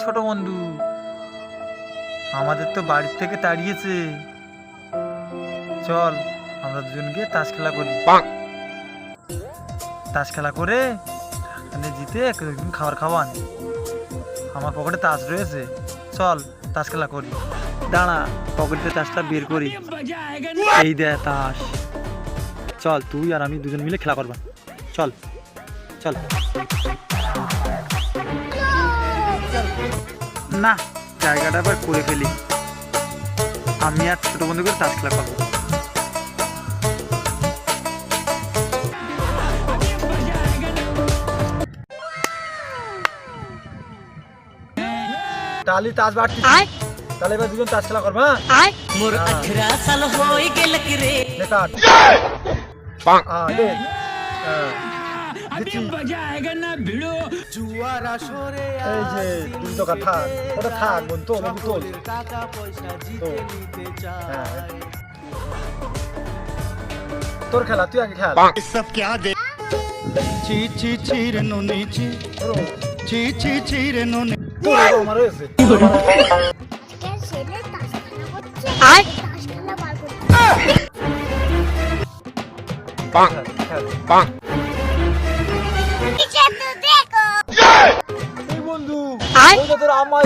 ছোট বন্ধু, আমাদের তো বাড়ির থেকে তাড়িয়েছে। চল আমরা দুজন গিয়ে তাস খেলা করি। তাস খেলা করে জিতে একদিন খাবার খাওয়ান। আমার পকেটে তাস রয়েছে, চল তাস খেলা করি। দাঁড়া, পকেটে তাসটা বের করি। এই দে তাস। চল তুই আর আমি দুজন মিলে খেলা করবা। চল চল। না, জায়গাটা আবার করে ফেলি। আমি আর ছোট বন্ধু করে তাস খেলা করবো। তালি তাস বাড়তি, তাহলে এবার দুজন তাস খেলা করবা। মোর 18 সাল হই গেল কি রে লে কাট। লে এই যে দুই টাকা থাক, ওটা থাক বোন, তো বাবু তোল। তোর খেলা, তুই আগে খেল। सब क्या दे ची ची ची रे नोनी ची ची ची ची रे नोनी তোর আমার হয়েছে। বন্ধু তোর আমার